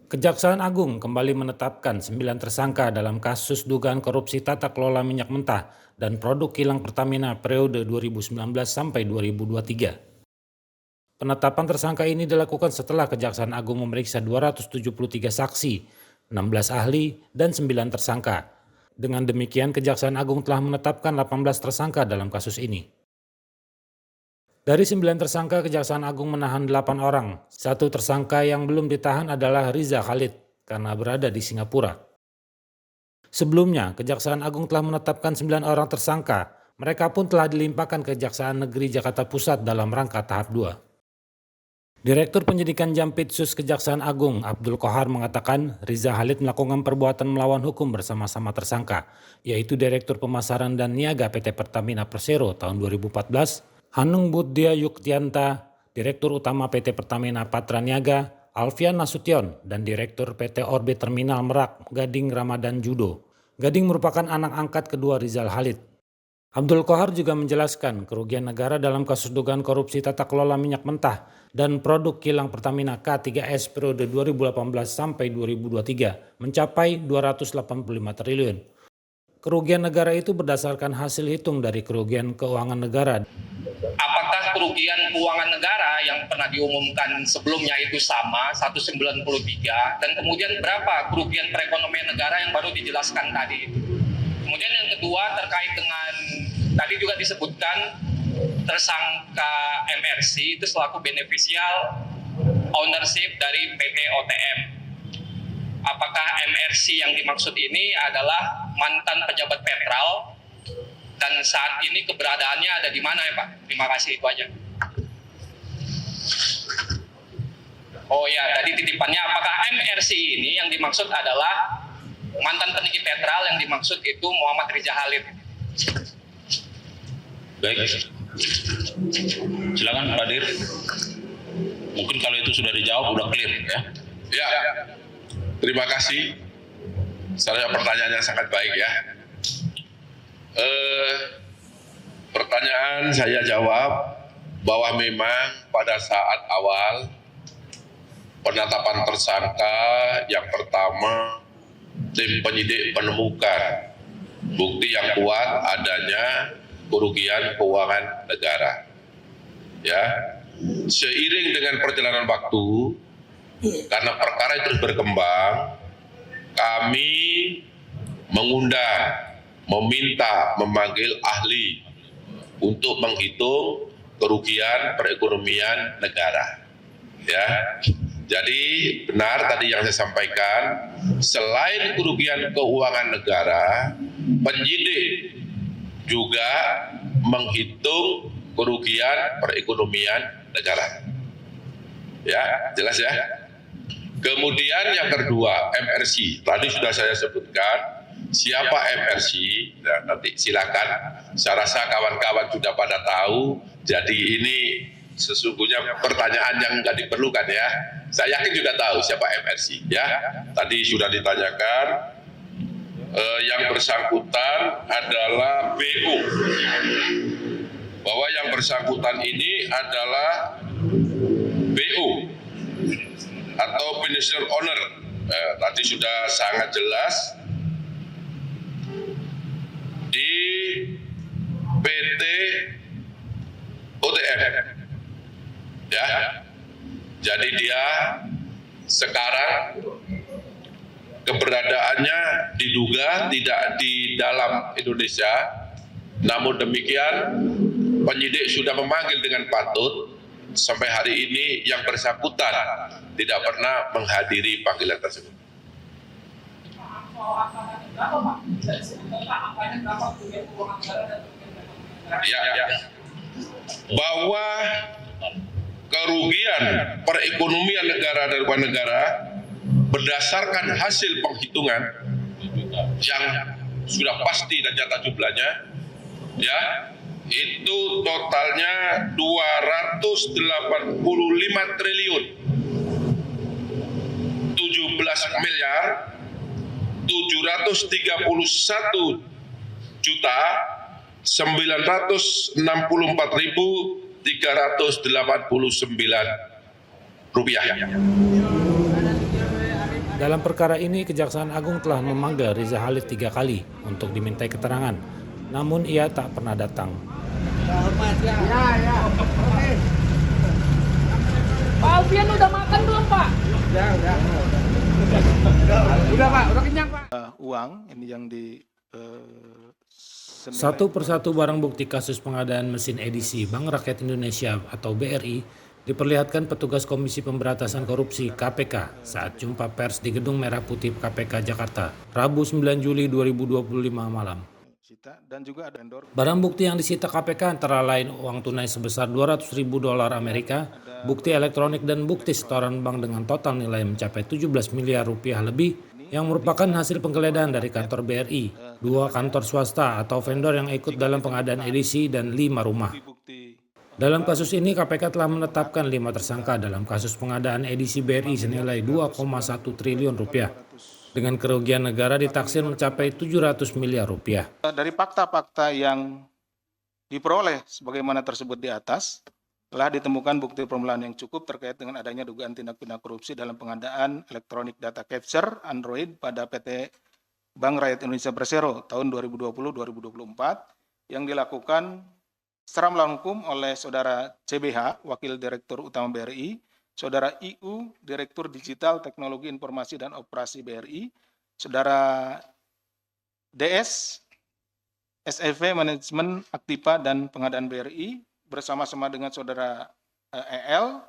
Kejaksaan Agung kembali menetapkan 9 tersangka dalam kasus dugaan korupsi tata kelola minyak mentah dan produk kilang Pertamina periode 2019 sampai 2023. Penetapan tersangka ini dilakukan setelah Kejaksaan Agung memeriksa 273 saksi, 16 ahli, dan 9 tersangka. Dengan demikian, Kejaksaan Agung telah menetapkan 18 tersangka dalam kasus ini. Dari 9 tersangka, Kejaksaan Agung menahan 8 orang. Satu tersangka yang belum ditahan adalah Riza Khalid karena berada di Singapura. Sebelumnya, Kejaksaan Agung telah menetapkan 9 orang tersangka. Mereka pun telah dilimpahkan ke Kejaksaan Negeri Jakarta Pusat dalam rangka tahap 2. Direktur Penyidikan Jampitsus Kejaksaan Agung, Abdul Qohar, mengatakan Riza Khalid melakukan perbuatan melawan hukum bersama-sama tersangka, yaitu Direktur Pemasaran dan Niaga PT Pertamina Persero tahun 2014, Hanung Budya Yuktianta, Direktur Utama PT Pertamina Patra Niaga, Alfian Nasution, dan Direktur PT Orbit Terminal Merak, Gading Ramadan Judo. Gading merupakan anak angkat kedua Rizal Khalid. Abdul Qohar juga menjelaskan kerugian negara dalam kasus dugaan korupsi tata kelola minyak mentah dan produk kilang Pertamina K3S periode 2018 sampai 2023 mencapai 285 triliun. Kerugian negara itu berdasarkan hasil hitung dari kerugian keuangan negara. Apakah kerugian keuangan negara yang pernah diumumkan sebelumnya itu sama 193 dan kemudian berapa kerugian perekonomian negara yang baru dijelaskan tadi itu. Kemudian yang kedua terkait dengan tadi juga disebutkan tersangka MRC itu selaku beneficial ownership dari PT OTM. Apakah MRC yang dimaksud ini adalah mantan pejabat Petral dan saat ini keberadaannya ada di mana ya Pak? Terima kasih, itu aja. Oh ya, tadi titipannya apakah MRC ini yang dimaksud adalah mantan penyidik Petral, yang dimaksud itu Muhammad Riza Khalid. Baik, silakan Pak Dir. Mungkin kalau itu sudah dijawab, udah clear ya. Ya, terima kasih. Saya pertanyaan yang sangat baik ya. Pertanyaan saya jawab bahwa memang pada saat awal penetapan tersangka yang pertama tim penyidik menemukan bukti yang kuat adanya kerugian keuangan negara. Ya, seiring dengan perjalanan waktu, karena perkara itu terus berkembang, kami mengundang, meminta, memanggil ahli untuk menghitung kerugian perekonomian negara. Ya, jadi benar tadi yang saya sampaikan, selain kerugian keuangan negara, penyidik juga menghitung kerugian perekonomian negara. Ya, jelas ya. Kemudian yang kedua, MRC. Tadi sudah saya sebutkan siapa MRC. Nah, nanti silakan. Saya rasa kawan-kawan sudah pada tahu. Jadi ini sesungguhnya pertanyaan yang nggak diperlukan ya. Saya yakin juga tahu siapa MRC ya. Tadi sudah ditanyakan. Yang bersangkutan adalah BU. Bahwa yang bersangkutan ini adalah BU atau beneficial owner. Tadi sudah sangat jelas di PT OTM. Ya. Jadi dia sekarang keberadaannya diduga tidak di dalam Indonesia. Namun demikian penyidik sudah memanggil dengan patut. Sampai hari ini yang bersangkutan tidak pernah menghadiri panggilan tersebut. Ya. Bahwa kerugian perekonomian negara dari luar negara berdasarkan hasil penghitungan yang sudah pasti dan nyata jumlahnya, ya, itu totalnya 285 triliun 17 miliar 731 juta 964.389 rupiah. Dalam perkara ini, Kejaksaan Agung telah memanggil Riza Khalid 3 kali untuk dimintai keterangan, namun ia tak pernah datang. Pak Alfian udah makan belum, Pak? Udah Pak, udah kenyang Pak. Uang ini yang Satu persatu barang bukti kasus pengadaan mesin edisi Bank Rakyat Indonesia atau BRI diperlihatkan petugas Komisi Pemberantasan Korupsi KPK saat jumpa pers di Gedung Merah Putih KPK Jakarta, Rabu 9 Juli 2025 malam. dan juga ada Barang bukti yang disita KPK antara lain uang tunai sebesar $200.000 Amerika, bukti elektronik dan bukti setoran bank dengan total nilai mencapai 17 miliar rupiah lebih yang merupakan hasil penggeledahan dari kantor BRI, 2 kantor swasta atau vendor yang ikut dalam pengadaan edisi dan 5 rumah. Dalam kasus ini KPK telah menetapkan 5 tersangka dalam kasus pengadaan edisi BRI senilai 2,1 triliun rupiah. Dengan kerugian negara ditaksir mencapai 700 miliar rupiah. Dari fakta-fakta yang diperoleh sebagaimana tersebut di atas, telah ditemukan bukti permulaan yang cukup terkait dengan adanya dugaan tindak pidana korupsi dalam pengadaan elektronik data capture Android pada PT Bank Rakyat Indonesia Persero tahun 2020-2024 yang dilakukan secara melawan hukum oleh Saudara CBH, Wakil Direktur Utama BRI, Saudara IU, Direktur Digital Teknologi Informasi dan Operasi BRI, Saudara DS, SEV Manajemen Aktiva dan Pengadaan BRI, bersama-sama dengan Saudara EL,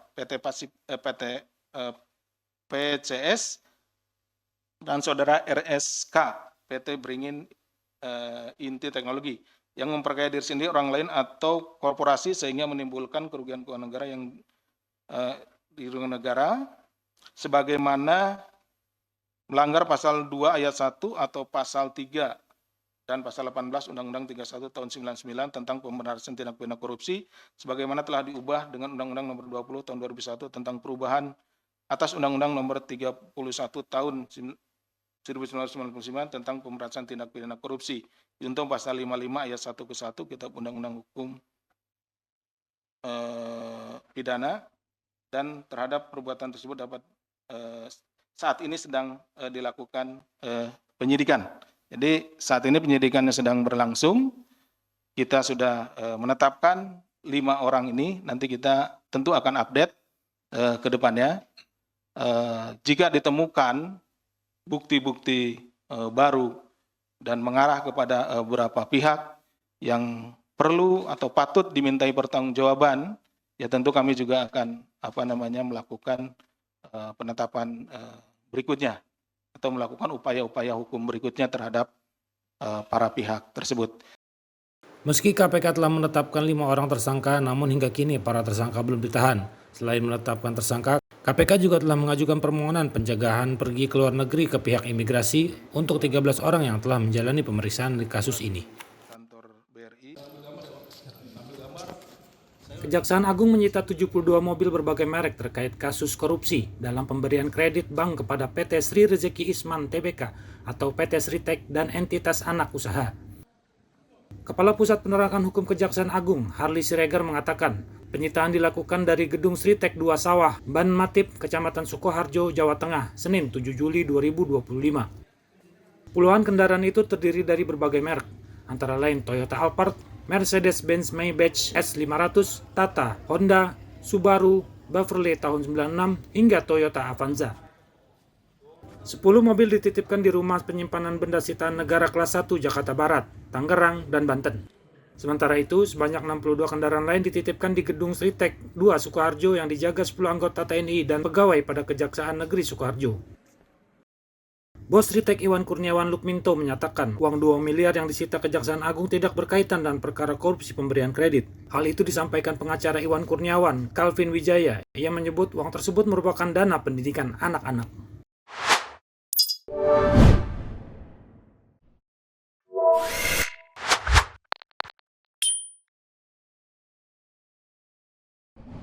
PCS, dan Saudara RSK, PT Beringin Inti Teknologi, yang memperkaya diri sendiri, orang lain, atau korporasi sehingga menimbulkan kerugian keuangan negara yang dirugikan negara sebagaimana melanggar pasal 2 ayat 1 atau pasal 3 dan pasal 18 Undang-Undang 31 tahun 99 tentang pemberantasan tindak pidana korupsi sebagaimana telah diubah dengan Undang-Undang nomor 20 tahun 2001 tentang perubahan atas Undang-Undang nomor 31 tahun 1999 tentang pemberantasan tindak pidana korupsi. Junto pasal 55 ayat 1 ke 1 Kitab Undang-Undang Hukum Pidana, dan terhadap perbuatan tersebut dapat saat ini sedang dilakukan penyidikan. Jadi saat ini penyidikannya sedang berlangsung. Kita sudah menetapkan 5 orang ini. Nanti kita tentu akan update ke depannya. Jika ditemukan bukti-bukti baru dan mengarah kepada beberapa pihak yang perlu atau patut dimintai pertanggungjawaban, ya tentu kami juga akan melakukan penetapan berikutnya atau melakukan upaya-upaya hukum berikutnya terhadap para pihak tersebut. Meski KPK telah menetapkan 5 orang tersangka, namun hingga kini para tersangka belum ditahan. Selain menetapkan tersangka, KPK juga telah mengajukan permohonan pencegahan pergi ke luar negeri ke pihak imigrasi untuk 13 orang yang telah menjalani pemeriksaan di kasus ini. Kejaksaan Agung menyita 72 mobil berbagai merek terkait kasus korupsi dalam pemberian kredit bank kepada PT Sri Rezeki Isman Tbk atau PT Sritek dan entitas anak usaha. Kepala Pusat Penerangan Hukum Kejaksaan Agung, Harli Siregar mengatakan, penyitaan dilakukan dari Gedung Sritek 2 Sawah, Ban Matip, Kecamatan Sukoharjo, Jawa Tengah, Senin 7 Juli 2025. Puluhan kendaraan itu terdiri dari berbagai merek, antara lain Toyota Alphard, Mercedes-Benz Maybach S500, Tata, Honda, Subaru, Beverly tahun 96, hingga Toyota Avanza. 10 mobil dititipkan di rumah penyimpanan benda sitaan negara kelas 1 Jakarta Barat, Tangerang, dan Banten. Sementara itu, sebanyak 62 kendaraan lain dititipkan di Gedung Sritek 2 Sukoharjo yang dijaga 10 anggota TNI dan pegawai pada Kejaksaan Negeri Sukoharjo. Bos Sritek Iwan Kurniawan Lukminto menyatakan uang 2 miliar yang disita Kejaksaan Agung tidak berkaitan dengan perkara korupsi pemberian kredit. Hal itu disampaikan pengacara Iwan Kurniawan, Calvin Wijaya, yang menyebut uang tersebut merupakan dana pendidikan anak-anak.